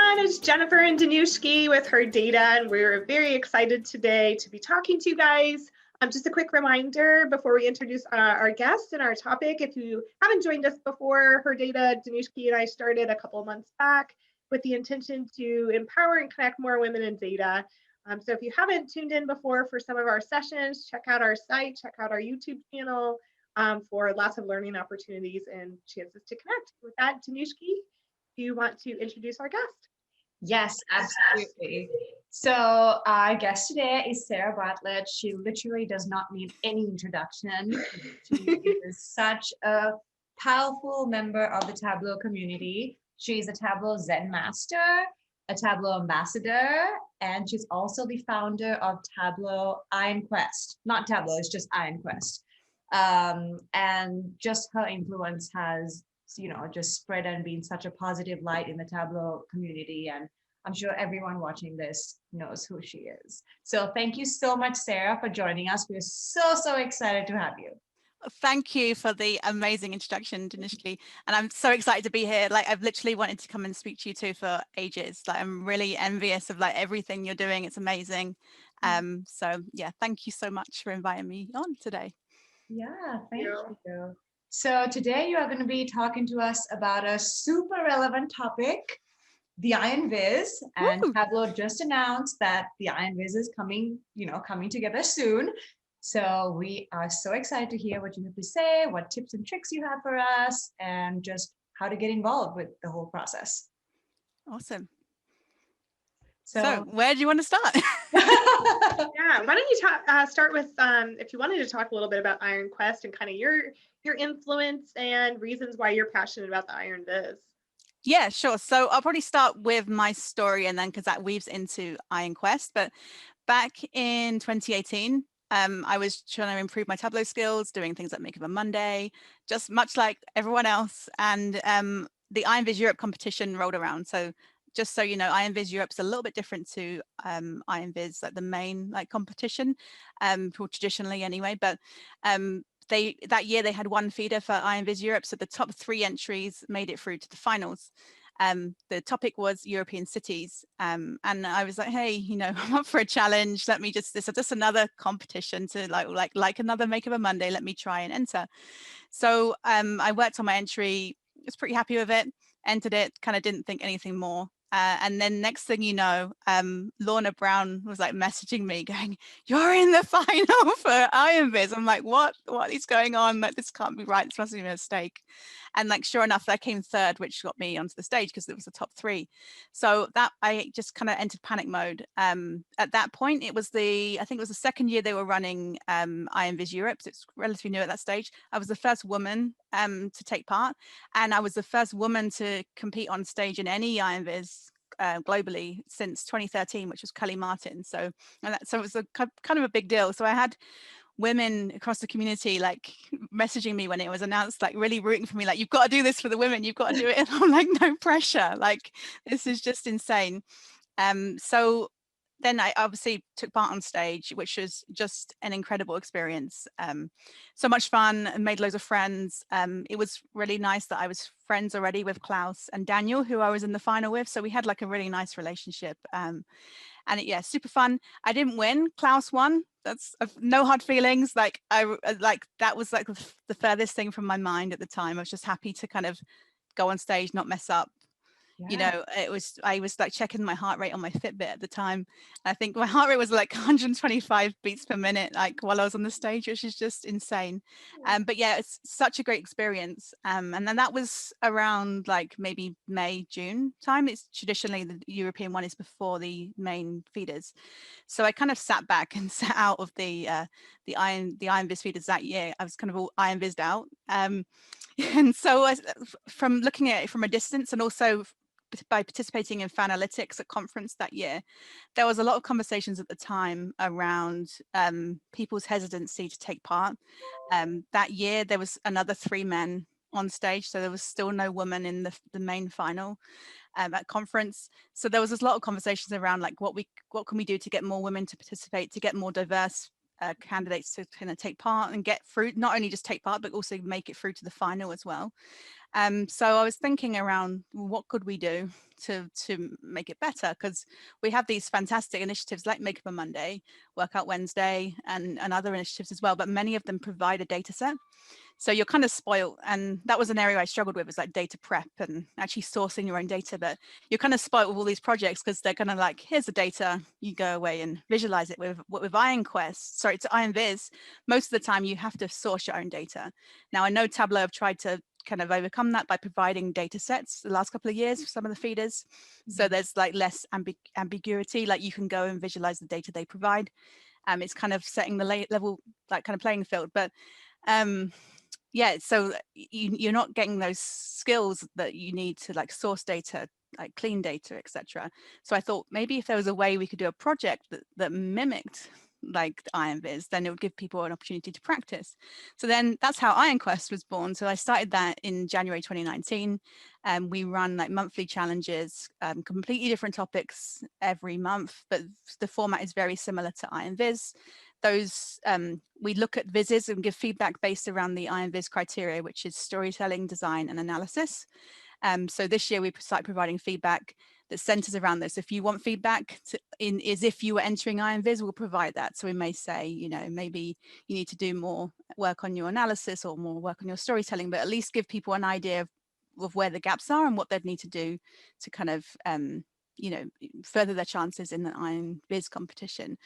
everyone, it's Jennifer and Danushki with Her Data, and we're very excited today to be talking to you guys. Just a quick reminder before we introduce our guest and our topic. If you haven't joined us before, Her Data, Danushki and I started a couple months back with the intention to empower and connect more women in data. So if you haven't tuned in before for some of our sessions, check out our site, check out our YouTube channel for lots of learning opportunities and chances to connect. With that, Danushki, do you want to introduce our guest? Yes, absolutely. So our guest today is Sarah Bartlett. She literally does not need any introduction. She is such a powerful member of the Tableau community. She's a Tableau Zen Master, a Tableau Ambassador, and she's also the founder of Tableau Ironquest. Not Tableau, it's just Ironquest. And just her influence has just spread and been such a positive light in the Tableau community. And I'm sure everyone watching this knows who she is. So thank you so much, Sarah, for joining us. We're so excited to have you. Thank you for the amazing introduction, Danushki. And I'm so excited to be here. Like, I've literally wanted to come and speak to you two for ages. Like, I'm really envious of everything you're doing. It's amazing. So yeah, thank you so much for inviting me on today. Yeah, thank you. So today you are going to be talking to us about a super relevant topic, the IronViz. And Tableau just announced that the IronViz is coming together soon. So we are so excited to hear what you have to say, what tips and tricks you have for us, and just how to get involved with the whole process. Awesome. So where do you want to start? Yeah, why don't you start with, if you wanted to talk a little bit about Ironquest and kind of your influence and reasons why you're passionate about the IronViz. Yeah, sure. So I'll probably start with my story, and then because that weaves into Ironquest. But back in 2018, I was trying to improve my Tableau skills, doing things like Make of a Monday, just much like everyone else. And the IronViz Europe competition rolled around. So just so you know, IronViz Europe's a little bit different to IronViz, like the main competition, traditionally anyway. But that year they had one feeder for IronViz Europe, so the top 3 entries made it through to the finals. The topic was European cities, and I was like, hey, I'm up for a challenge. Let me this is just another competition to like another Make of a Monday. Let me try and enter. So I worked on my entry. Was pretty happy with it. Entered it. Kind of didn't think anything more. And then next thing you know, Lorna Brown was messaging me going, you're in the final for IronViz. I'm like, what is going on? Like, this can't be right. This must be a mistake. And sure enough, I came 3rd, which got me onto the stage because it was the top 3. So that I just kind of entered panic mode. At that point, I think it was the 2nd year they were running IronViz Europe. So it's relatively new at that stage. I was the first woman to take part, and I was the first woman to compete on stage in any IronViz globally since 2013, which was Kelly Martin. So it was kind of a big deal. So I had women across the community messaging me when it was announced, really rooting for me, you've got to do this for the women, you've got to do it. And I'm like, no pressure, this is just insane. So then I obviously took part on stage, which was just an incredible experience. So much fun, and made loads of friends. It was really nice that I was friends already with Klaus and Daniel, who I was in the final with. So we had a really nice relationship. And super fun. I didn't win. Klaus won. That's no hard feelings. That was the furthest thing from my mind at the time. I was just happy to kind of go on stage, not mess up. Yeah. I was checking my heart rate on my Fitbit at the time. I think my heart rate was 125 beats per minute, while I was on the stage, which is just insane. But yeah, it's such a great experience. And then that was around maybe May, June time. It's traditionally the European one is before the main feeders. So I kind of sat back and sat out of the IronViz feeders that year. I was kind of all IronVized out. And so from looking at it from a distance, and also by participating in Fanalytics at conference that year, there was a lot of conversations at the time around people's hesitancy to take part. That year, there was another 3 men on stage, so there was still no woman in the main final at conference. So there was a lot of conversations around what can we do to get more women to participate, to get more diverse candidates to kind of take part and get through, not only just take part, but also make it through to the final as well. So I was thinking around what could we do to make it better, because we have these fantastic initiatives like Make Up a Monday, Workout Wednesday, and other initiatives as well, but many of them provide a data set. So you're kind of spoiled, and that was an area I struggled with, was like data prep and actually sourcing your own data. But you're kind of spoiled with all these projects because they're kind of like, here's the data, you go away and visualize it. With Ironquest, to IronViz, most of the time you have to source your own data. Now I know Tableau have tried to kind of overcome that by providing data sets the last couple of years for some of the feeders. So there's like less ambiguity, like you can go and visualize the data they provide. It's kind of setting the level, like kind of playing field. But yeah, so you're not getting those skills that you need to like source data, like clean data, etc. So I thought maybe if there was a way we could do a project that mimicked like IronViz, then it would give people an opportunity to practice. So then that's how Ironquest was born. So I started that in January 2019. We run like monthly challenges, completely different topics every month, but the format is very similar to IronViz. Those we look at vizzes and give feedback based around the IronViz criteria, which is storytelling, design, and analysis. So this year we started providing feedback that centers around this. If you want feedback as if you were entering IronViz, we'll provide that. So we may say, you know, maybe you need to do more work on your analysis or more work on your storytelling, but at least give people an idea of where the gaps are and what they'd need to do to kind of, you know, further their chances in the IronViz competition.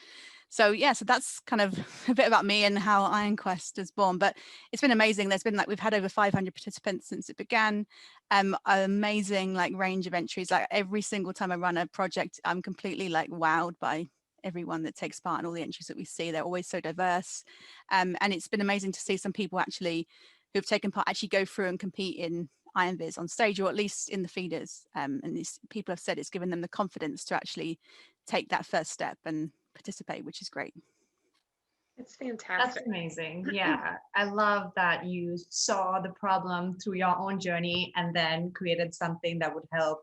So yeah, so that's kind of a bit about me and how Ironquest was born. But it's been amazing. There's been like, we've had over 500 participants since it began. An amazing like range of entries. Like every single time I run a project, I'm completely like wowed by everyone that takes part and all the entries that we see. They're always so diverse. And it's been amazing to see some people actually who've taken part actually go through and compete in IronViz on stage, or at least in the feeders. And these people have said it's given them the confidence to actually take that first step and participate, which is great. It's fantastic. That's amazing. Yeah, I love that you saw the problem through your own journey and then created something that would help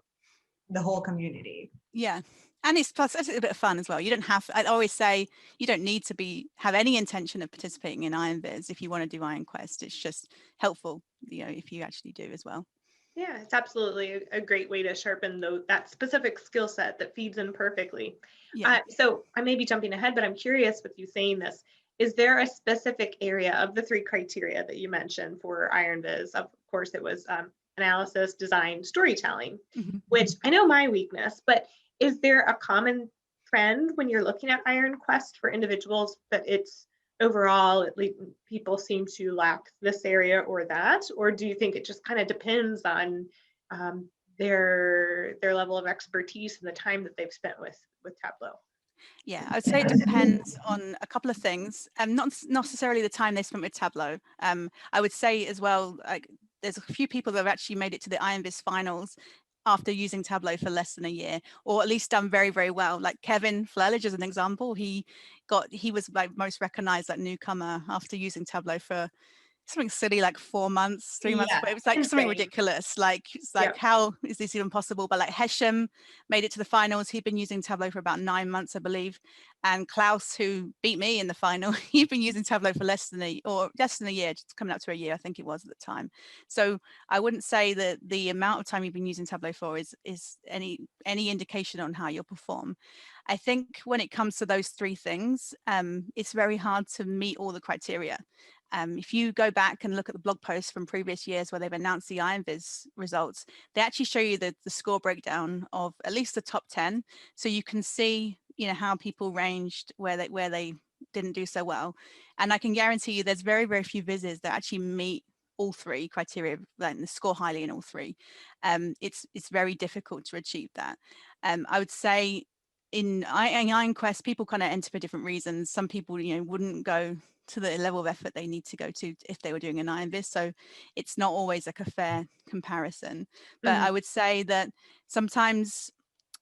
the whole community. Yeah, and it's plus it's a bit of fun as well. You don't have, I always say, you don't need to have any intention of participating in IronViz if you want to do Ironquest. It's just helpful, you know, if you actually do as well. Yeah, it's absolutely a great way to sharpen that specific skill set that feeds in perfectly. Yeah. So I may be jumping ahead, but I'm curious with you saying this. Is there a specific area of the 3 criteria that you mentioned for IronViz? Of course, it was analysis, design, storytelling, which I know my weakness, but is there a common trend when you're looking at Ironquest for individuals that it's overall, at least people seem to lack this area or that, or do you think it just kind of depends on their level of expertise and the time that they've spent with Tableau? Yeah, I would say it depends on a couple of things, not necessarily the time they spent with Tableau. I would say as well, like there's a few people that have actually made it to the IronViz finals after using Tableau for less than a year, or at least done very, very well. Like Kevin Flerlage as an example, he was like most recognized like newcomer after using Tableau for something silly like 4 months, 3 months, but it was like something ridiculous. Like it's like, how is this even possible? But like Hesham made it to the finals. He'd been using Tableau for about 9 months, I believe. And Klaus, who beat me in the final, he'd been using Tableau for less than a year, just coming up to a year, I think it was at the time. So I wouldn't say that the amount of time you've been using Tableau for is any indication on how you'll perform. I think when it comes to those 3 things, it's very hard to meet all the criteria. If you go back and look at the blog posts from previous years where they've announced the IronViz results, they actually show you the score breakdown of at least the top 10. So you can see, you know, how people ranged where they didn't do so well. And I can guarantee you there's very, very few vizzes that actually meet all 3 criteria, like score highly in all 3. It's very difficult to achieve that. I would say in Ironquest, people kind of enter for different reasons. Some people, you know, wouldn't go to the level of effort they need to go to if they were doing an IronViz. So it's not always like a fair comparison. But I would say that sometimes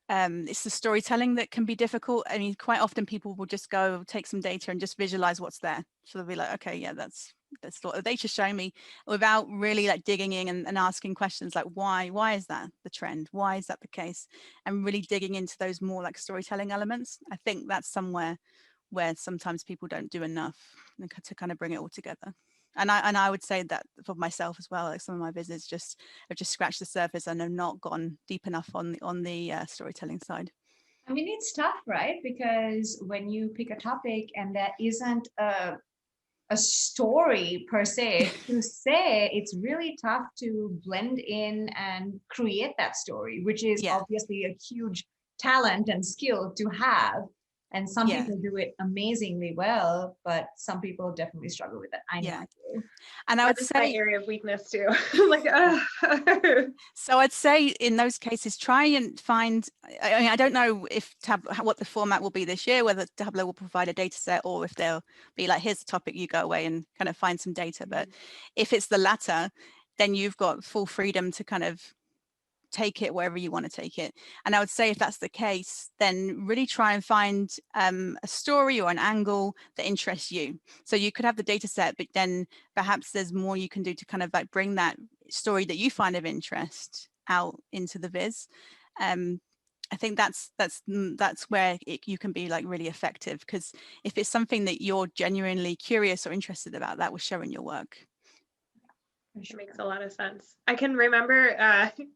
it's the storytelling that can be difficult. I mean, quite often people will just go take some data and just visualize what's there. So they'll be like, okay, yeah, that's what the data's showing me, without really like digging in and asking questions like, why is that the trend? Why is that the case? And really digging into those more like storytelling elements. I think that's somewhere where sometimes people don't do enough to kind of bring it all together. And I would say that for myself as well, like some of my visits have just scratched the surface and have not gone deep enough on the storytelling side. I mean, it's tough, right? Because when you pick a topic and there isn't a story per se to say, it's really tough to blend in and create that story, which is obviously a huge talent and skill to have. And some people do it amazingly well, but some people definitely struggle with it. I know I do. And I would say my area of weakness too. Like, so I'd say in those cases, try and find, I mean, I don't know if what the format will be this year, whether Tableau will provide a data set or if they'll be like, here's the topic, you go away and kind of find some data. But if it's the latter, then you've got full freedom to kind of take it wherever you want to take it. And I would say if that's the case, then really try and find a story or an angle that interests you. So you could have the data set, but then perhaps there's more you can do to kind of like bring that story that you find of interest out into the viz. I think that's where you can be like really effective, because if it's something that you're genuinely curious or interested about, that will show in your work. It makes a lot of sense. I can remember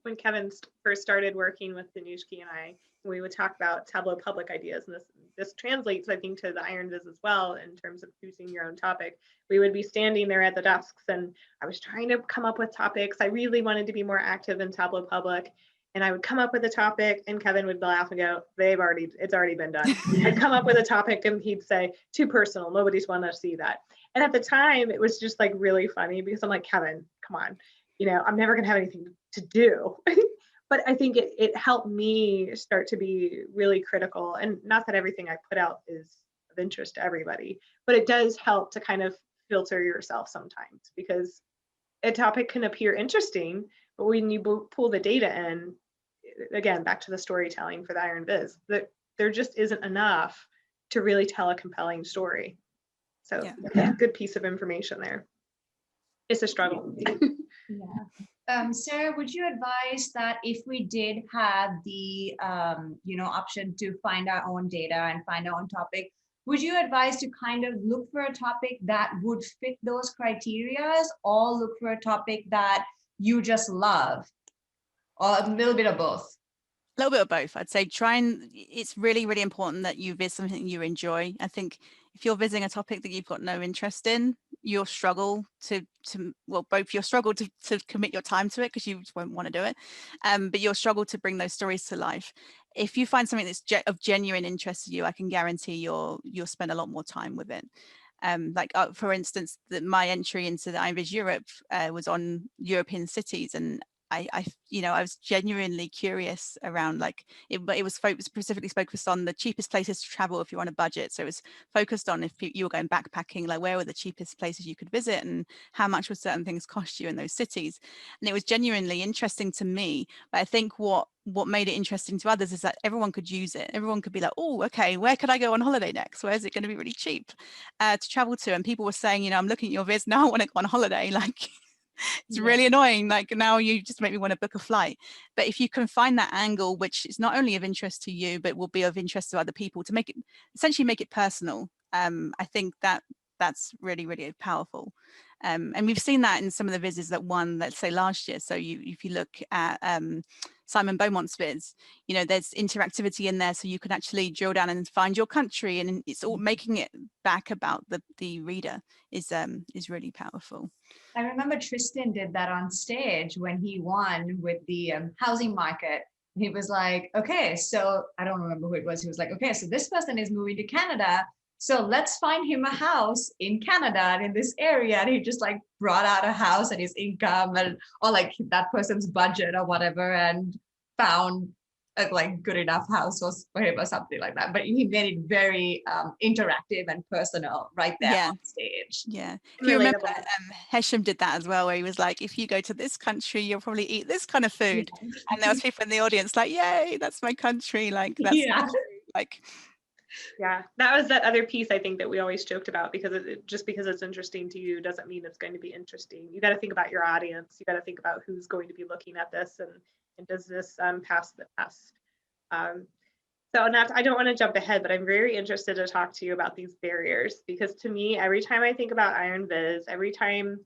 when Kevin first started working with Danushki and I, we would talk about Tableau public ideas, and this translates, I think, to the IronViz as well in terms of choosing your own topic. We would be standing there at the desks, and I was trying to come up with topics. I really wanted to be more active in Tableau public, and I would come up with a topic, and Kevin would laugh and go, "It's already been done." I'd come up with a topic, and he'd say, "Too personal. Nobody's want to see that." And at the time, it was just like really funny because I'm like, Kevin, come on, I'm never going to have anything to do. But I think it helped me start to be really critical. And not that everything I put out is of interest to everybody, but it does help to kind of filter yourself sometimes, because a topic can appear interesting, but when you pull the data in, again, back to the storytelling for the IronViz, that there just isn't enough to really tell a compelling story. So good piece of information there. It's a struggle. Sarah, would you advise that if we did have the option to find our own data and find our own topic, would you advise to kind of look for a topic that would fit those criteria, or look for a topic that you just love, or a little bit of both? A little bit of both. I'd say it's really, really important that you visit something you enjoy. I think if you're visiting a topic that you've got no interest in, you'll struggle to commit your time to it, because you just won't want to do it. But you'll struggle to bring those stories to life. If you find something that's of genuine interest to you, I can guarantee you'll spend a lot more time with it. For instance, my entry into the IronViz Europe was on European cities, and I was genuinely curious around it was specifically focused on the cheapest places to travel if you're on a budget. So it was focused on if you were going backpacking, like where were the cheapest places you could visit and how much would certain things cost you in those cities. And it was genuinely interesting to me. But I think what made it interesting to others is that everyone could use it. Everyone could be like, oh, okay, where could I go on holiday next? Where is it going to be really cheap to travel to? And people were saying, I'm looking at your viz now, I want to go on holiday. It's really annoying. Now you just make me want to book a flight. But if you can find that angle, which is not only of interest to you, but will be of interest to other people, to essentially make it personal, I think that's really, really powerful. And we've seen that in some of the vizzes that won, let's say, last year. So if you look at Simon Beaumont's viz, there's interactivity in there, so you can actually drill down and find your country, and it's all making it back about the reader is really powerful. I remember Tristan did that on stage when he won with the housing market. He was like, okay, so I don't remember who it was. He was like, okay, so this person is moving to Canada, so let's find him a house in Canada and in this area. And he just brought out a house and his income or that person's budget or whatever, and found a good enough house for him or something like that. But he made it very interactive and personal right there on stage. Yeah. If you remember, Hesham did that as well, where he was like, if you go to this country, you'll probably eat this kind of food. Yeah. And there was people in the audience like, yay, that's my country. That's yeah, that was that other piece I think that we always joked about, because just because it's interesting to you doesn't mean it's going to be interesting. You got to think about your audience. You got to think about who's going to be looking at this, and does this pass the test. So I don't want to jump ahead, but I'm very interested to talk to you about these barriers, because to me, every time I think about IronViz, every time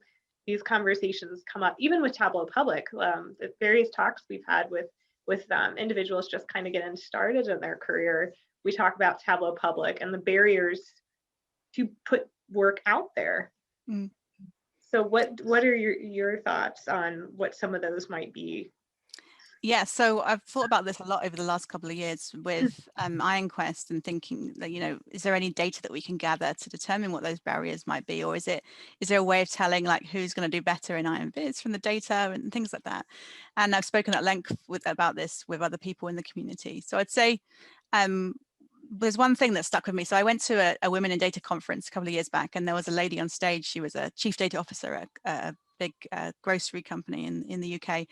these conversations come up, even with Tableau Public, the various talks we've had with individuals just kind of getting started in their career, we talk about Tableau Public and the barriers to put work out there. Mm. So what are your thoughts on what some of those might be? Yeah, so I've thought about this a lot over the last couple of years with Ironquest, and thinking that, you know, is there any data that we can gather to determine what those barriers might be, or is there a way of telling like who's going to do better in IronViz from the data and things like that? And I've spoken at length about this with other people in the community. So I'd say there's one thing that stuck with me. So I went to a Women in Data conference a couple of years back, and there was a lady on stage. She was a chief data officer at a big grocery company in the UK.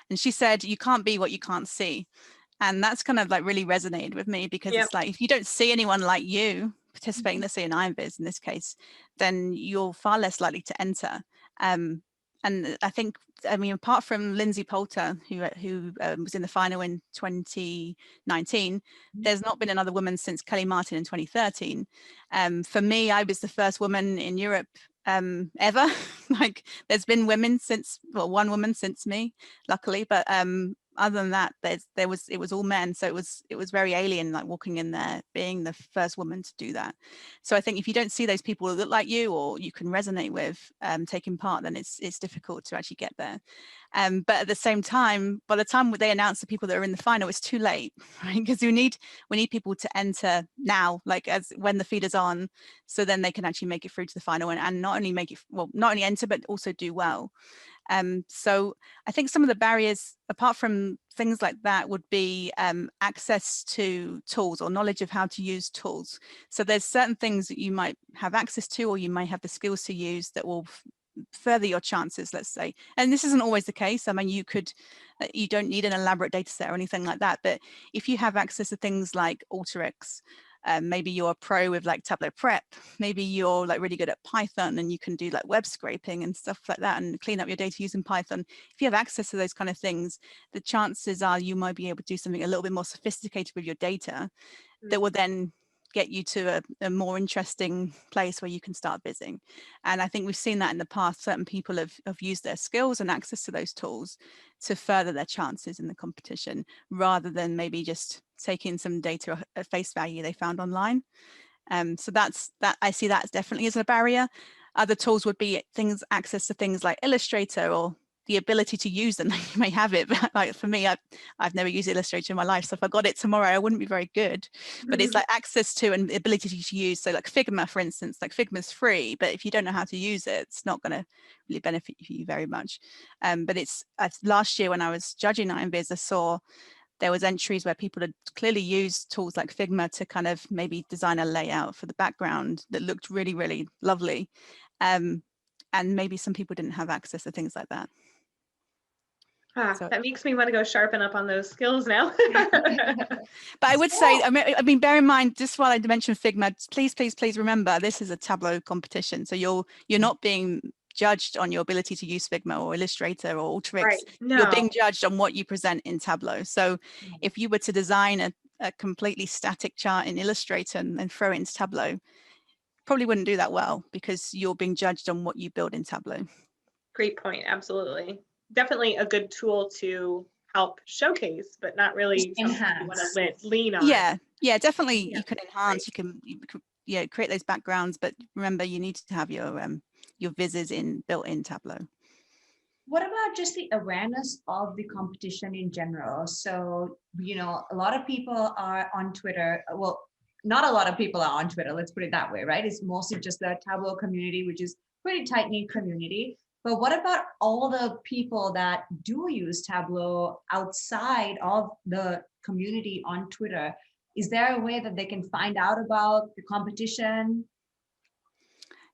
And she said, you can't be what you can't see. And that's kind of like really resonated with me, because Yep. it's like, if you don't see anyone like you participating, let's say in IronViz in this case, then you're far less likely to enter. And I think, I mean, apart from Lindsay Poulter, who was in the final in 2019, there's not been another woman since Kelly Martin in 2013. For me, I was the first woman in Europe ever. Like, there's been women since, well, one woman since me, luckily, but other than that, it was all men. So it was very alien, like walking in there, being the first woman to do that. So I think if you don't see those people that look like you, or you can resonate with taking part, then it's difficult to actually get there. But at the same time, by the time they announce the people that are in the final, it's too late, right? Because we need people to enter now, like when the feed is on, so then they can actually make it through to the final, and not only enter, but also do well. So I think some of the barriers, apart from things like that, would be access to tools or knowledge of how to use tools. So there's certain things that you might have access to, or you might have the skills to use, that will further your chances, let's say. And this isn't always the case. I mean, you don't need an elaborate data set or anything like that. But if you have access to things like Alteryx, maybe you're a pro with like Tableau Prep, maybe you're like really good at Python and you can do like web scraping and stuff like that and clean up your data using Python. If you have access to those kind of things, the chances are you might be able to do something a little bit more sophisticated with your data that will then get you to a more interesting place where you can start bizzing. And I think we've seen that in the past. Certain people have used their skills and access to those tools to further their chances in the competition, rather than maybe just taking some data at face value they found online. So that's that. I see that definitely as a barrier. Other tools would be access to things like Illustrator, or the ability to use them. You may have it, but like for me, I've never used Illustrator in my life, so if I got it tomorrow, I wouldn't be very good. But it's like access to and the ability to use. So like Figma, for instance, like Figma's free, but if you don't know how to use it, it's not going to really benefit you very much. But it's last year when I was judging IronViz, I saw there was entries where people had clearly used tools like Figma to kind of maybe design a layout for the background that looked really, really lovely. And maybe some people didn't have access to things like that. So that makes me want to go sharpen up on those skills now. But I would say, I mean, bear in mind, just while I mentioned Figma, please remember, this is a Tableau competition. So you're not being judged on your ability to use Figma or Illustrator or Alteryx. Right. No. You're being judged on what you present in Tableau. So if you were to design a completely static chart in Illustrator and throw it into Tableau, probably wouldn't do that well, because you're being judged on what you build in Tableau. Great point. Absolutely. Definitely a good tool to help showcase, but not really something you want to lean on. Yeah, definitely. Yeah. You can enhance, right. you can create those backgrounds, but remember, you need to have your vizzes built in Tableau. What about just the awareness of the competition in general? So, you know, a lot of people are on Twitter. Well, not a lot of people are on Twitter, let's put it that way, right? It's mostly just the Tableau community, which is pretty tight-knit community. But what about all the people that do use Tableau outside of the community on Twitter? Is there a way that they can find out about the competition?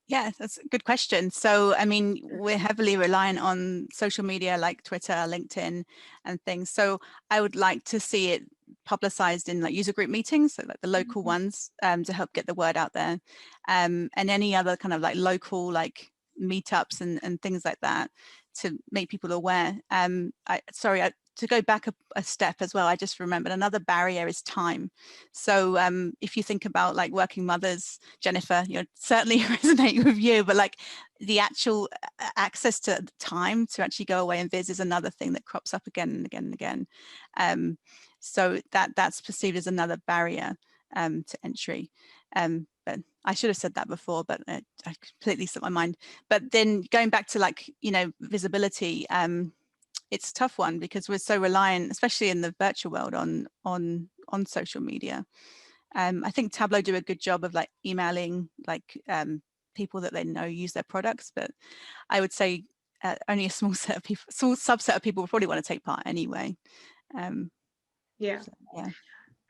Yeah, that's a good question. So, I mean, we're heavily reliant on social media like Twitter, LinkedIn, and things. So I would like to see it publicized in like user group meetings, so like the local ones, to help get the word out there, and any other kind of like local like meetups and things like that to make people aware. to go back a step as well, I just remembered another barrier is time. So if you think about like working mothers, Jennifer, certainly resonate with you, but like the actual access to time to actually go away and viz is another thing that crops up again and again and again. So that's perceived as another barrier to entry. But I should have said that before, but I completely slipped my mind. But then going back to like, visibility, it's a tough one because we're so reliant, especially in the virtual world, on social media. I think Tableau do a good job of like emailing like people that they know use their products, but I would say only a small subset of people would probably want to take part anyway. Yeah. So, yeah.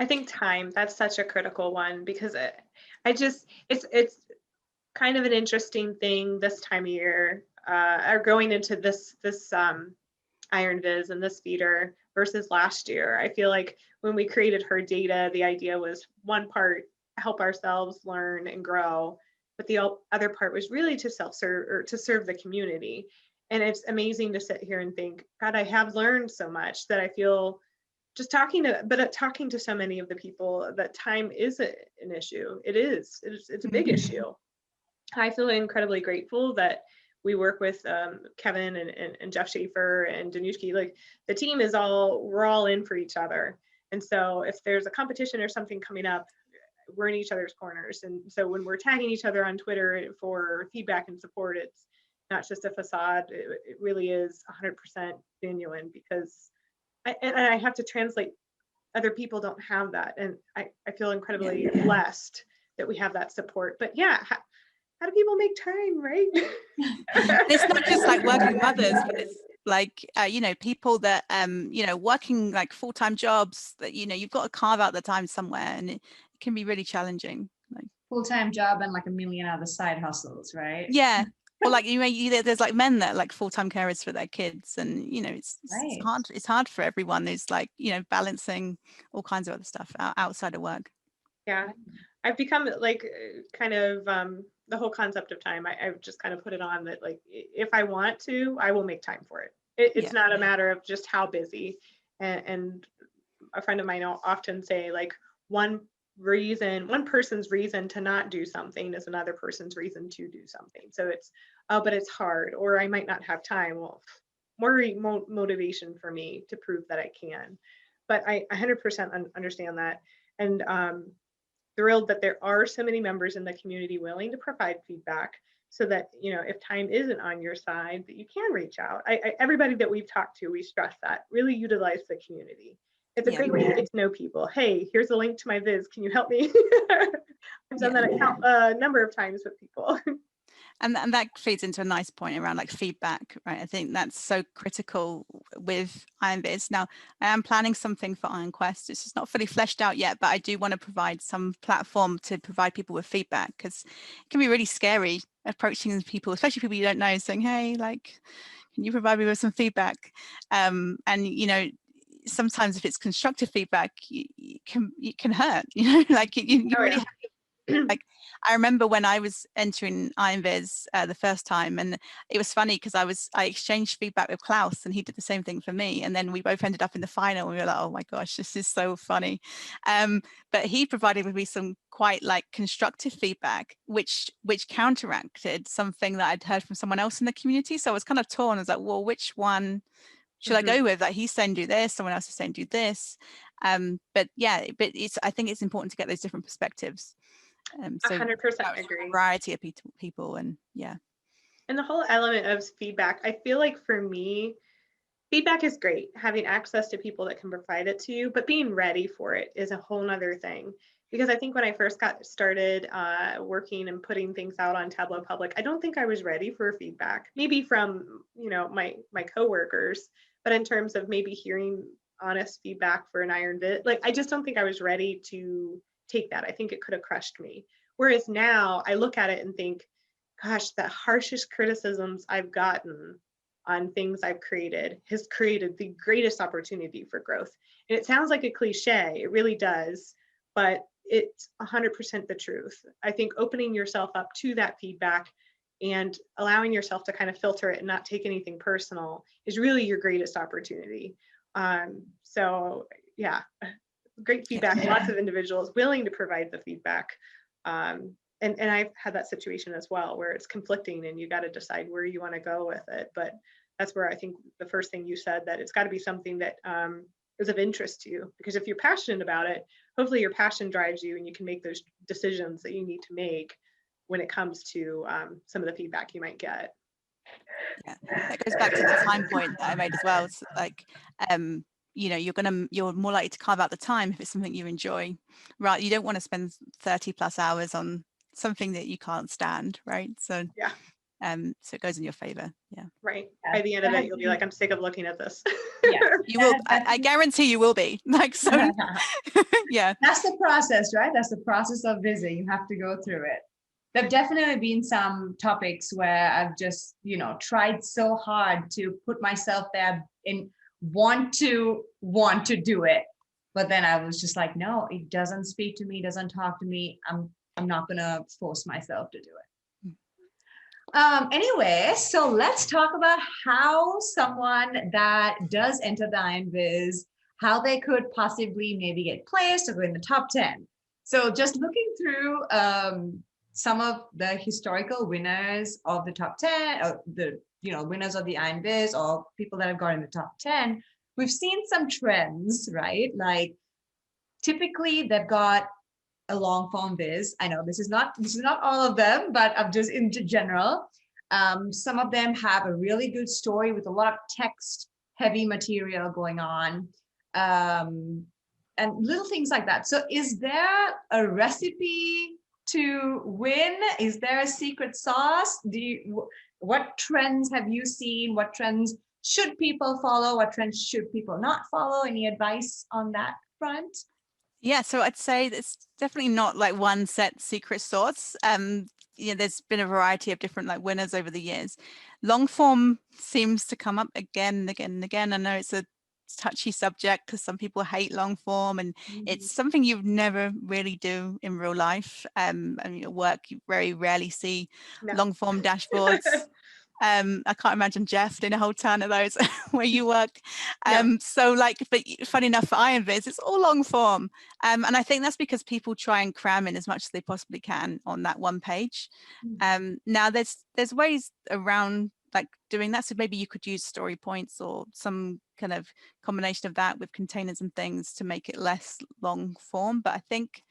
I think time, that's such a critical one, because it's kind of an interesting thing this time of year, or going into this IronViz and this feeder versus last year. I feel like when we created her data, the idea was one part help ourselves learn and grow, but the other part was really to self-serve or to serve the community. And it's amazing to sit here and think, God, I have learned so much that I feel just talking to so many of the people that time is an issue. It's a big issue. I feel incredibly grateful that we work with Kevin and Jeff Schaefer and Danushki. Like the team we're all in for each other. And so if there's a competition or something coming up, we're in each other's corners. And so when we're tagging each other on Twitter for feedback and support, it's not just a facade. It really is 100% genuine, because I have to translate. Other people don't have that. And I feel incredibly blessed that we have that support. But yeah, how do people make time, right? It's not just like working mothers, but it's like, people that, working like full-time jobs that, you've got to carve out the time somewhere, and it can be really challenging. Like Full-time job and like a million other side hustles, right? Yeah. Or like there's like men that are like full-time carers for their kids, and it's hard. It's hard for everyone who's like balancing all kinds of other stuff outside of work. Yeah, I've become like kind of the whole concept of time. I've just kind of put it on that, like, if I want to, I will make time for it. It's not a matter of just how busy. And a friend of mine often say, like, one person's reason to not do something is another person's reason to do something. So it's, oh, but it's hard, or I might not have time. Well, more motivation for me to prove that I can. But I 100% understand that. And thrilled that there are so many members in the community willing to provide feedback, so that if time isn't on your side, that you can reach out. Everybody that we've talked to, we stress that really utilize the community. It's a great way to get to know people. Hey, here's a link to my viz, can you help me? I've done that a number of times with people. And that feeds into a nice point around like feedback, right? I think that's so critical with IronViz. Now, I am planning something for Ironquest. It's just not fully fleshed out yet, but I do want to provide some platform to provide people with feedback, because it can be really scary approaching people, especially people you don't know, saying, hey, like, can you provide me with some feedback? And, sometimes if it's constructive feedback, it can hurt, like you really have to, like, I remember when I was entering IronViz the first time, and it was funny because I exchanged feedback with Klaus, and he did the same thing for me, and then we both ended up in the final, and we were like, oh my gosh, this is so funny. But he provided with me some quite like constructive feedback, which counteracted something that I'd heard from someone else in the community. So I was kind of torn. I was like, well, which one should I go with? Like, he's saying do this, someone else is saying do this. But I think it's important to get those different perspectives. So 100% agree. Variety of people, and yeah. And the whole element of feedback, I feel like for me, feedback is great, having access to people that can provide it to you, but being ready for it is a whole nother thing. Because I think when I first got started working and putting things out on Tableau Public, I don't think I was ready for feedback, maybe from my coworkers, but in terms of maybe hearing honest feedback for an IronViz, like, I just don't think I was ready to take that. I think it could have crushed me. Whereas now I look at it and think, gosh, the harshest criticisms I've gotten on things I've created has created the greatest opportunity for growth. And it sounds like a cliche, it really does, but it's 100% the truth. I think opening yourself up to that feedback and allowing yourself to kind of filter it and not take anything personal is really your greatest opportunity. So yeah, great feedback. Lots of individuals willing to provide the feedback. And I've had that situation as well, where it's conflicting and you got to decide where you want to go with it. But that's where I think the first thing you said, that it's got to be something that is of interest to you, because if you're passionate about it, hopefully your passion drives you and you can make those decisions that you need to make when it comes to some of the feedback you might get. Yeah, that goes back to the time point that I made as well. It's like, you know, you're more likely to carve out the time if it's something you enjoy, right? You don't want to spend 30+ hours on something that you can't stand, right? So yeah, so it goes in your favor. Yeah, right. By the end of it, you'll be like, I'm sick of looking at this. Yeah, you will. I guarantee you will be like, so yeah, that's the process, right? That's the process of Vizzy. You have to go through it. There've definitely been some topics where I've just, you know, tried so hard to put myself there and want to do it, but then I was just like, no, it doesn't speak to me, doesn't talk to me. I'm not gonna force myself to do it. Anyway, so let's talk about how someone that does enter the IronViz, how they could possibly maybe get placed or go in the top 10. So just looking through some of the historical winners of the top 10, or the winners of the IronViz, or people that have got in the top 10, we've seen some trends, right? Like typically they've got a long form viz. I know this is not all of them, but I'm just in general. Some of them have a really good story with a lot of text heavy material going on, and little things like that. So is there a recipe to win? Is there a secret sauce? What trends have you seen? What trends should people follow? What trends should people not follow? Any advice on that front? Yeah, so I'd say it's definitely not like one set secret sauce. You know, there's been a variety of different like winners over the years. Long form seems to come up again and again and again. I know it's a touchy subject because some people hate long form, and it's something you never really do in real life. I mean, at work you very rarely see long form dashboards. I can't imagine Jeff doing a whole ton of those where you work. So like, but funny enough for IronViz, it's all long form. And I think that's because people try and cram in as much as they possibly can on that one page. Now there's ways around like doing that. So maybe you could use story points or some kind of combination of that with containers and things to make it less long form. But I think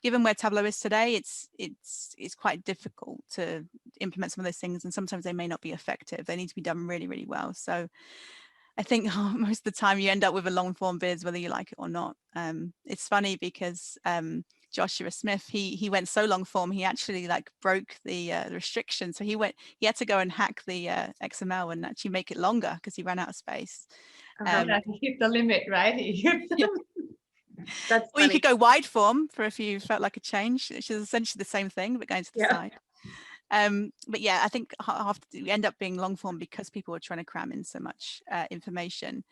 given where Tableau is today, it's quite difficult to implement some of those things, and sometimes they may not be effective. They need to be done really, really well. So I think most of the time you end up with a long form viz, whether you like it or not. It's funny because Joshua Smith, he went so long form, he actually like broke the restriction. So he had to go and hack the XML and actually make it longer because he ran out of space. He hit the limit, right? Yeah. That's or you could go wide form for if you felt like a change, which is essentially the same thing, but going to the side. But yeah, I think you end up being long form because people are trying to cram in so much information.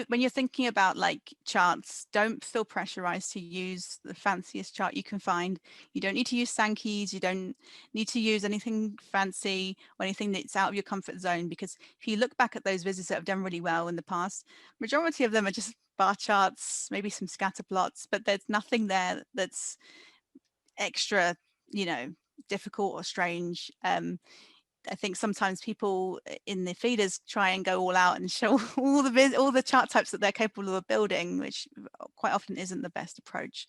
When you're thinking about like charts, don't feel pressurized to use the fanciest chart you can find. You don't need to use Sankey's. You don't need to use anything fancy or anything that's out of your comfort zone, because if you look back at those visits that have done really well in the past, majority of them are just bar charts, maybe some scatter plots, but there's nothing there that's extra, difficult or strange. I think sometimes people in the feeders try and go all out and show all the chart types that they're capable of building, which quite often isn't the best approach.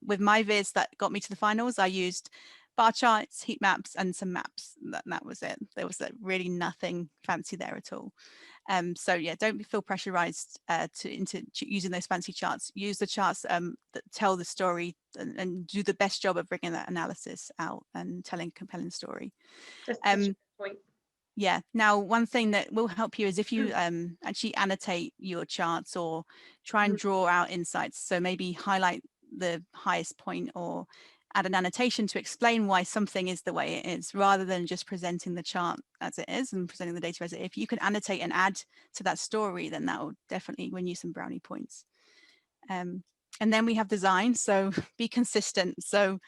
With my viz that got me to the finals, I used bar charts, heat maps, and some maps. That was it. There was really nothing fancy there at all. So yeah, don't feel pressurized into using those fancy charts. Use the charts that tell the story and do the best job of bringing that analysis out and telling a compelling story. That's such a good point. Yeah. Now, one thing that will help you is if you actually annotate your charts or try and draw out insights. So maybe highlight the highest point or add an annotation to explain why something is the way it is, rather than just presenting the chart as it is and presenting the data as it is. If you can annotate and add to that story, then that will definitely win you some brownie points. And then we have design. So be consistent. So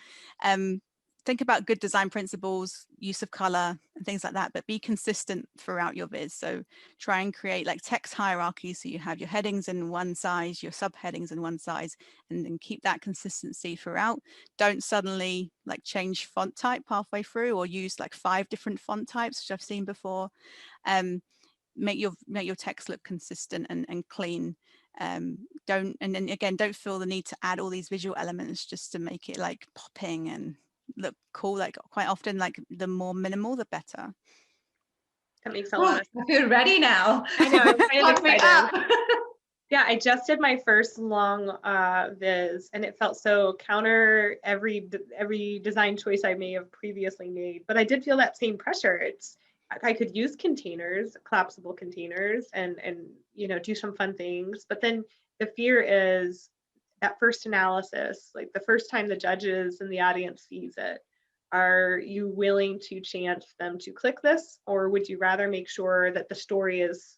think about good design principles, use of color and things like that, but be consistent throughout your viz. So try and create like text hierarchy. So you have your headings in one size, your subheadings in one size, and then keep that consistency throughout. Don't suddenly like change font type halfway through or use like 5 different font types, which I've seen before. Make your text look consistent and clean. Don't feel the need to add all these visual elements just to make it like popping and look cool. Like quite often, like the more minimal the better. That makes a lot of sense. I feel ready now. I know, I'm kind of Lock me excited. up. Yeah, I just did my first long viz, and it felt so counter every design choice I may have previously made. But I did feel that same pressure. I could use containers, collapsible containers, and do some fun things. But then the fear is that first analysis, like the first time the judges and the audience sees it. Are you willing to chance them to click this, or would you rather make sure that the story is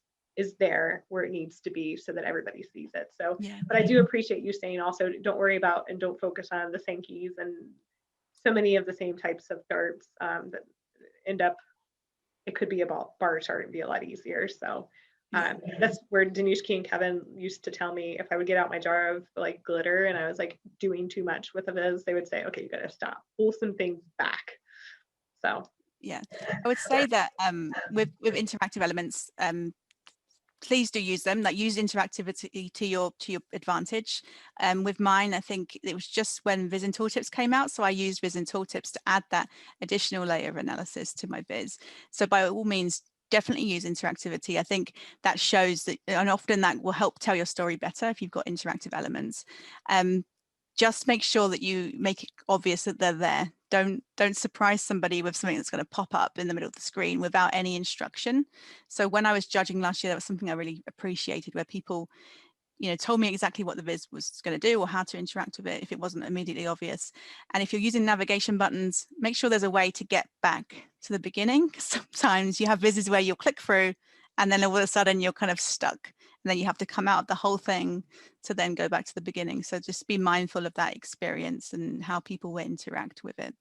there where it needs to be so that everybody sees it? So, yeah. But I do appreciate you saying also, don't worry about and don't focus on the Sankey's and so many of the same types of darts that end up, it could be a bar chart and be a lot easier. So that's where Danishki and Kevin used to tell me if I would get out my jar of like glitter and I was like doing too much with a viz, they would say, okay, you got to stop, pull some things back. So yeah, I would say that with interactive elements, please do use them. Like use interactivity to your advantage. With mine, I think it was just when Viz and Tooltips came out, so I used Viz and Tooltips to add that additional layer of analysis to my viz. So by all means, definitely use interactivity. I think that shows that, and often that will help tell your story better if you've got interactive elements. Just make sure that you make it obvious that they're there. Don't surprise somebody with something that's going to pop up in the middle of the screen without any instruction. So when I was judging last year, that was something I really appreciated, where people, told me exactly what the viz was going to do or how to interact with it if it wasn't immediately obvious. And if you're using navigation buttons, make sure there's a way to get back to the beginning. Sometimes you have vizes where you'll click through and then all of a sudden you're kind of stuck. And then you have to come out of the whole thing to then go back to the beginning. So just be mindful of that experience and how people will interact with it.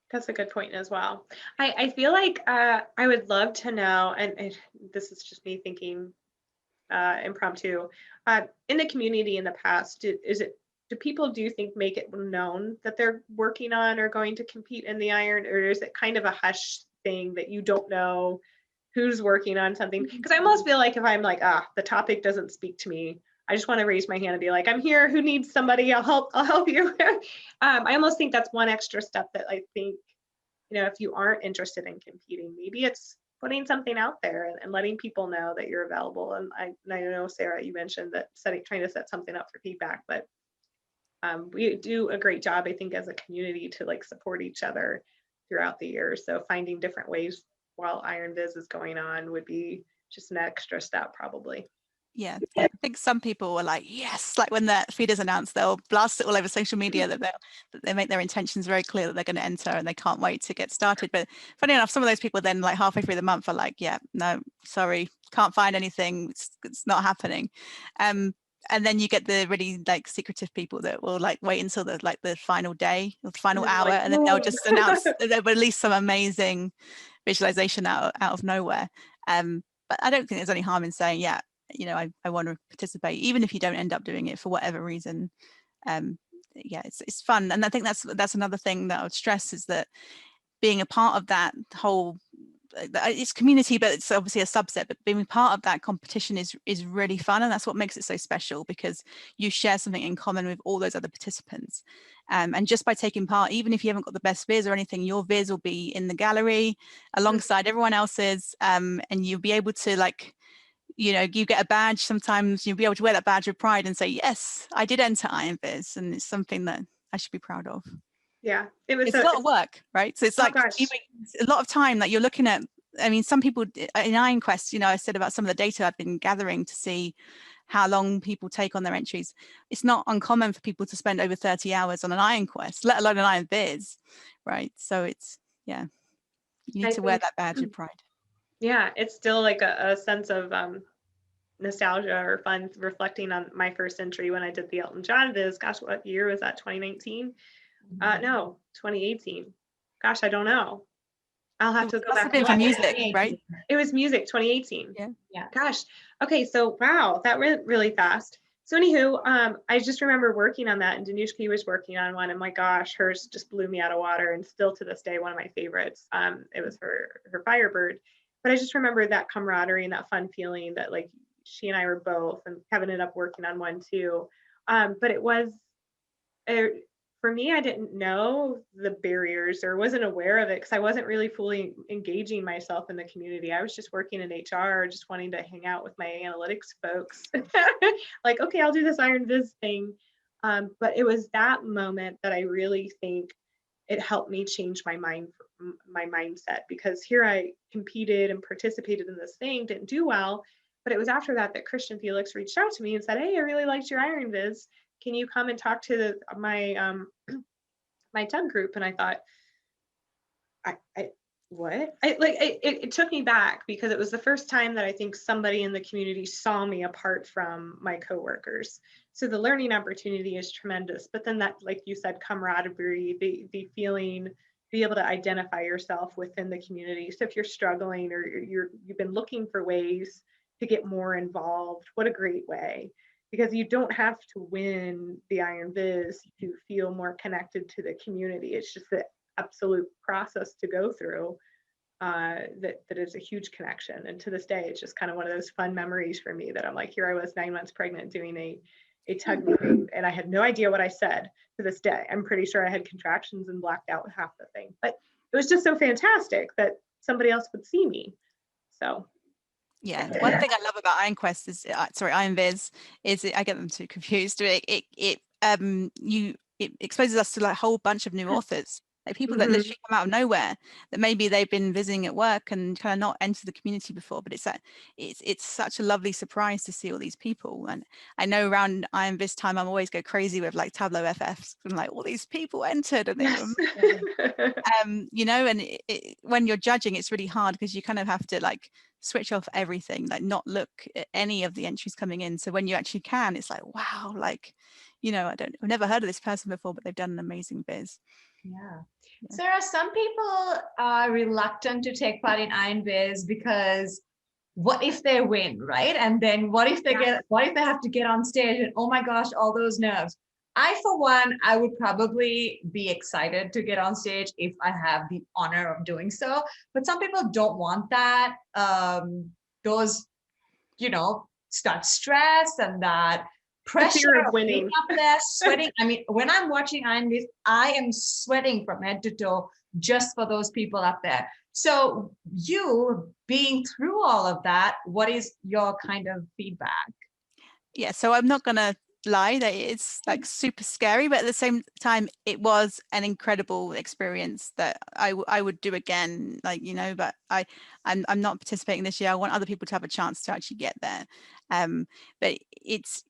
That's a good point as well. I feel like I would love to know, and this is just me thinking impromptu, in the community in the past, do people, do you think, make it known that they're working on or going to compete in the Iron, or is it kind of a hush thing that you don't know who's working on something? Because I almost feel like if I'm like, the topic doesn't speak to me, I just want to raise my hand and be like, I'm here, who needs somebody, I'll help you. I almost think that's one extra step that I think, if you aren't interested in competing, maybe it's putting something out there and letting people know that you're available. And I know, Sarah, you mentioned that trying to set something up for feedback, but we do a great job, I think, as a community to like support each other throughout the year. So finding different ways while IronViz is going on would be just an extra step, probably. Yeah, I think some people were like, yes, like when the feed is announced, they'll blast it all over social media that they make their intentions very clear that they're going to enter and they can't wait to get started. But funny enough, some of those people then like halfway through the month are like, yeah, no, sorry, can't find anything. It's not happening. And then you get the really like secretive people that will like wait until the final day or the final hour, and then they'll just announce that they'll release some amazing visualization out of nowhere. But I don't think there's any harm in saying, yeah, I want to participate, even if you don't end up doing it for whatever reason. Yeah, it's fun. And I think that's another thing that I would stress, is that being a part of that whole, it's community, but it's obviously a subset, but being part of that competition is really fun. And that's what makes it so special, because you share something in common with all those other participants. And just by taking part, even if you haven't got the best viz or anything, your viz will be in the gallery alongside everyone else's, and you'll be able to like, you get a badge. Sometimes you'll be able to wear that badge with pride and say, yes, I did enter IronViz, and it's something that I should be proud of. Yeah, it's a lot of work, right? So it's like a lot of time that you're looking at. I mean, some people in Ironquest, I said about some of the data I've been gathering to see how long people take on their entries. It's not uncommon for people to spend over 30 hours on an Ironquest, let alone an IronViz, right? So it's, yeah, you need to wear that badge with pride. Yeah, it's still like a sense of nostalgia or fun reflecting on my first entry when I did the Elton John viz. Gosh, what year was that? 2019. No, 2018. Gosh, I don't know. I'll have to go Must back have been and for look. music, right? It was music, 2018. Yeah. Yeah. Gosh. Okay, so wow, that went really fast. So anywho, I just remember working on that, and Danushki was working on one, and my gosh, hers just blew me out of water, and still to this day one of my favorites. It was her Firebird, but I just remember that camaraderie and that fun feeling that like she and I were both, and Kevin ended up working on one too. But it was for me, I didn't know the barriers or wasn't aware of it because I wasn't really fully engaging myself in the community. I was just working in HR, just wanting to hang out with my analytics folks. Like, okay, I'll do this IronViz thing. But it was that moment that I really think it helped me change my mindset, because here I competed and participated in this thing, didn't do well. But it was after that that Christian Felix reached out to me and said, "Hey, I really liked your IronViz. Can you come and talk to my my tug group?" And I thought, I what? It took me back, because it was the first time that I think somebody in the community saw me apart from my coworkers. So the learning opportunity is tremendous. But then that, like you said, camaraderie, the feeling, be able to identify yourself within the community. So if you're struggling or you've been looking for ways to get more involved, what a great way. Because you don't have to win the IronViz to feel more connected to the community. It's just the absolute process to go through that is a huge connection. And to this day, it's just kind of one of those fun memories for me that I'm like, here I was 9 months pregnant doing a tug meeting, and I had no idea what I said to this day. I'm pretty sure I had contractions and blacked out half the thing, but it was just so fantastic that somebody else would see me. So Yeah, one thing I love about Ironquest is, IronViz, is I get them too confused. It exposes us to like a whole bunch of new authors, like people that literally come out of nowhere, that maybe they've been visiting at work and kind of not entered the community before. But it's such a lovely surprise to see all these people. And I know around IronViz time, I'm always go crazy with like Tableau FFs and like all these people entered, and they were you know, and when you're judging, it's really hard because you kind of have to like switch off everything, like not look at any of the entries coming in. So when you actually can, it's like, wow, like, you know, I've never heard of this person before, but they've done an amazing biz. Yeah. Sarah, some people are reluctant to take part in IronViz because what if they win, right? And then what if they have to get on stage and oh my gosh, all those nerves. I, for one, I would probably be excited to get on stage if I have the honor of doing so. But some people don't want that. Those, you know, start stress and that pressure of winning up there, sweating. I mean, when I'm watching IronViz, I am sweating from head to toe just for those people up there. So you being through all of that, what is your kind of feedback? Yeah, so I'm not gonna lie that it's like super scary, but at the same time it was an incredible experience that I would do again, like, you know. But I'm not participating this year. I want other people to have a chance to actually get there. But it's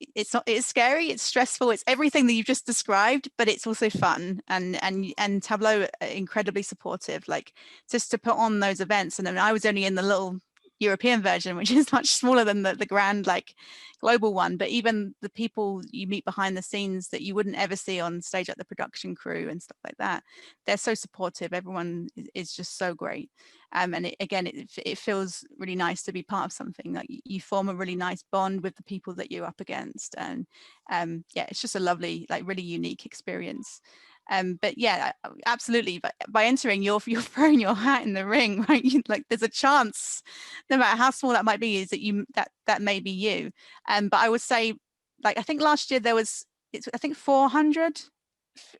scary, it's stressful, it's everything that you've just described, but it's also fun, and Tableau are incredibly supportive, like just to put on those events. And then I was only in the little European version, which is much smaller than the grand like global one, but even the people you meet behind the scenes that you wouldn't ever see on stage, like the production crew and stuff like that, they're so supportive. Everyone is just so great. And it feels really nice to be part of something. Like you form a really nice bond with the people that you're up against, and yeah, it's just a lovely, like really unique experience. But yeah, absolutely. But by entering, you're throwing your hat in the ring, right? Like there's a chance, no matter how small that might be, is that that may be you. But I would say, like, I think last year there was, I think 400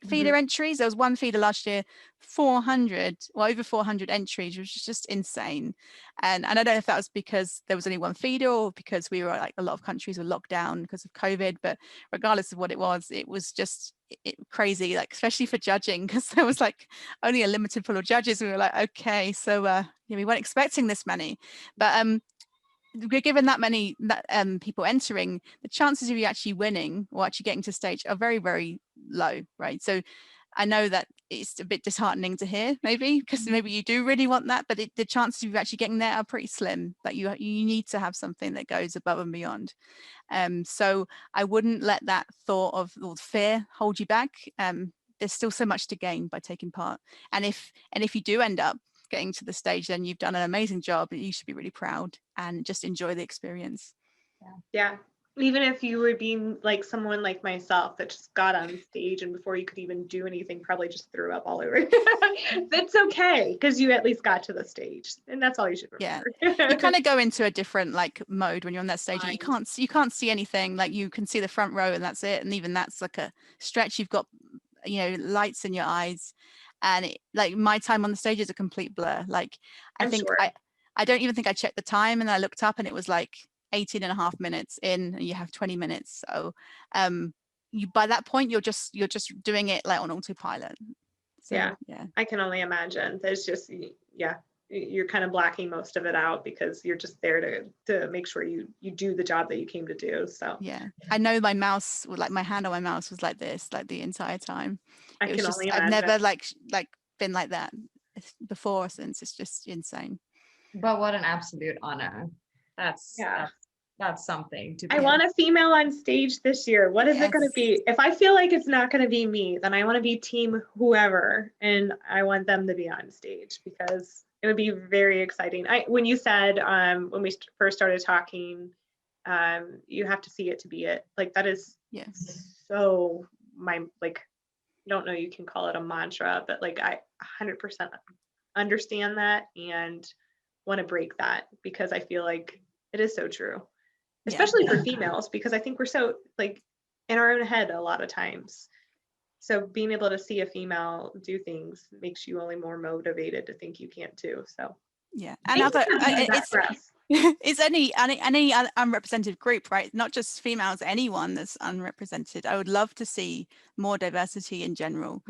feeder entries. There was one feeder last year, 400, well, over 400 entries, which is just insane. And I don't know if that was because there was only one feeder or because we were like, a lot of countries were locked down because of COVID, but regardless of what it was just crazy, like especially for judging, because there was like only a limited pool of judges. We were like, okay, so yeah, we weren't expecting this many, but we're given that many people entering, the chances of you actually winning or actually getting to stage are very, very low, right? So I know that it's a bit disheartening to hear, maybe, because maybe you do really want that, but the chances of you actually getting there are pretty slim. That you need to have something that goes above and beyond. So I wouldn't let that thought of or fear hold you back. there's still so much to gain by taking part. And if you do end up getting to the stage, then you've done an amazing job. You should be really proud and just enjoy the experience. Yeah. Even if you were being like someone like myself that just got on stage and before you could even do anything, probably just threw up all over. That's okay, because you at least got to the stage, and that's all you should remember. You kind of go into a different like mode when you're on that stage. And you can't see anything. Like you can see the front row and that's it. And even that's like a stretch. You've got, you know, lights in your eyes, and like my time on the stage is a complete blur. Like I don't even think I checked the time, and I looked up and it was like 18.5 minutes in, and you have 20 minutes. So you, by that point, you're just doing it like on autopilot. So, yeah, I can only imagine. There's just, you're kind of blacking most of it out because you're just there to make sure you do the job that you came to do. So yeah, I know my mouse, like my hand on my mouse was like this, like the entire time. I can only imagine. I've never like been like that before or since. It's just insane. But what an absolute honor. That's something to be. I want a female on stage this year. What is it going to be? If I feel like it's not going to be me, then I want to be team whoever, and I want them to be on stage because it would be very exciting. When you said when we first started talking, you have to see it to be it. Like that is so my like. I don't know. You can call it a mantra, but like I 100% understand that and want to break that because I feel like it is so true. Especially for females, because I think we're so like in our own head a lot of times. So being able to see a female do things makes you only more motivated to think you can too. So and it's any unrepresented group, right? Not just females, anyone that's unrepresented. I would love to see more diversity in general.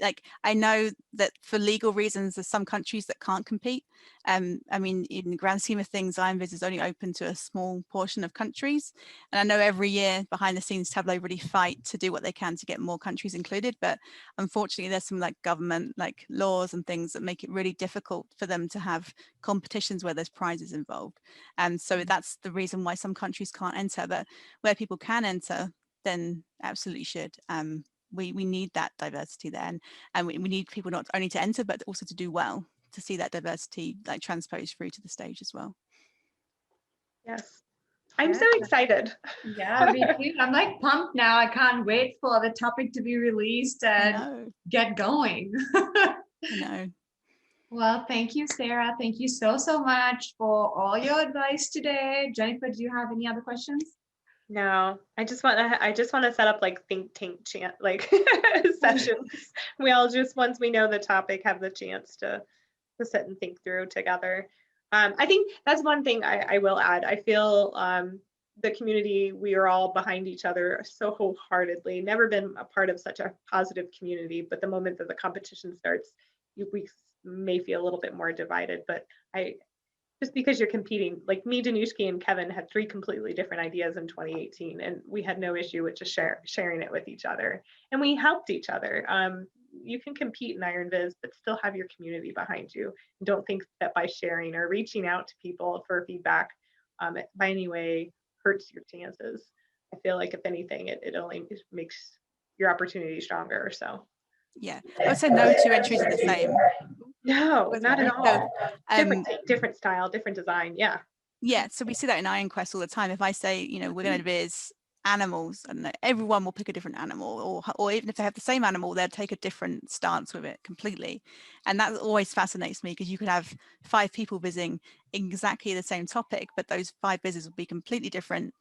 Like I know that for legal reasons, there's some countries that can't compete. I mean, in the grand scheme of things, IronViz is only open to a small portion of countries. And I know every year behind the scenes, Tableau really fight to do what they can to get more countries included. But unfortunately, there's some like government like laws and things that make it really difficult for them to have competitions where there's prizes involved. And so that's the reason why some countries can't enter. But where people can enter, then absolutely should. We need that diversity there, and we need people not only to enter but also to do well, to see that diversity like transposed through to the stage as well. Yes, I'm so excited. Yeah, me too. I'm like pumped now. I can't wait for the topic to be released and get going. I know. Well, thank you, Sarah. Thank you so much for all your advice today. Jennifer, do you have any other questions? No, I just want to set up like think tank like sessions. We all just, once we know the topic, have the chance to sit and think through together. I think that's one thing I will add. I feel the community, we are all behind each other so wholeheartedly. Never been a part of such a positive community, but the moment that the competition starts, we may feel a little bit more divided. But just because you're competing, like me, Danushki, and Kevin had 3 completely different ideas in 2018, and we had no issue with just sharing it with each other, and we helped each other. You can compete in IronViz, but still have your community behind you. And don't think that by sharing or reaching out to people for feedback by any way hurts your chances. I feel like if anything, it only makes your opportunity stronger. So yeah, I would say no 2 entries are the same. No, not at all. Different style, different design. Yeah, so we see that in Ironquest all the time. If I say, you know, we're going to viz animals, and everyone will pick a different animal, or even if they have the same animal, they'll take a different stance with it completely. And that always fascinates me, because you could have 5 people visiting exactly the same topic, but those 5 vizzes will be completely different.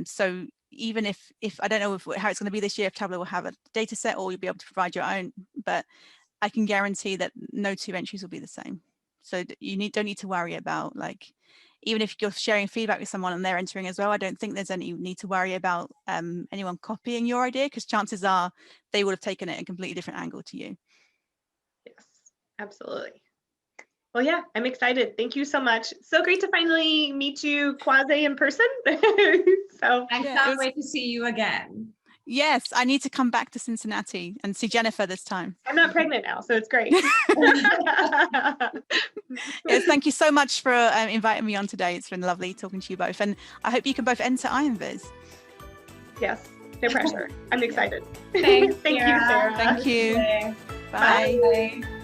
So even if I don't know how it's going to be this year, if Tableau will have a data set or you'll be able to provide your own, but I can guarantee that no 2 entries will be the same. So you don't need to worry about, like, even if you're sharing feedback with someone and they're entering as well, I don't think there's any need to worry about anyone copying your idea, because chances are they would have taken it at a completely different angle to you. Yes, absolutely. Well, yeah, I'm excited. Thank you so much. So great to finally meet you quasi in person. So I can't wait to see you again. Yes, I need to come back to Cincinnati and see Jennifer this time. I'm not pregnant now, so it's great. Yes, thank you so much for inviting me on today. It's been lovely talking to you both, and I hope you can both enter IronViz. Yes, No pressure. I'm excited. Thanks, Thank you, Sarah. Sarah. Thank you. Bye. Bye. Bye.